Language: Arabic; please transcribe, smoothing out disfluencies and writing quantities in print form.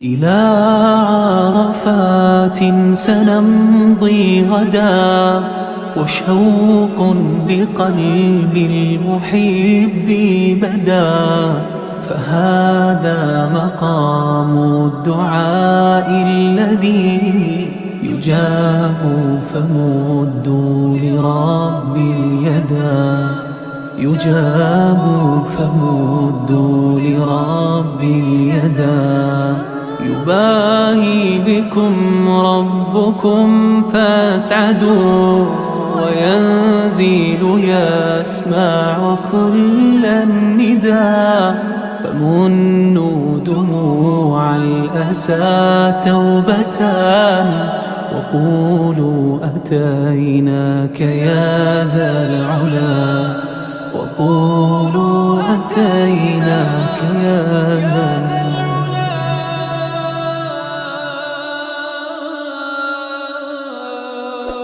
إلى عرفات سنمضي غدا، وشوق بقلب المحب بدا. فهذا مقام الدعاء الذي يجاب، فمدوا لرب اليدا. يجاب فمدوا لرب اليدا. يباهي بكم ربكم فاسعدوا، وينزل يسمع كل النداء. فمنوا دموع الأسى توبة، وقولوا أتيناك يا ذا العلا. وقولوا أتيناك يا ذا العلا.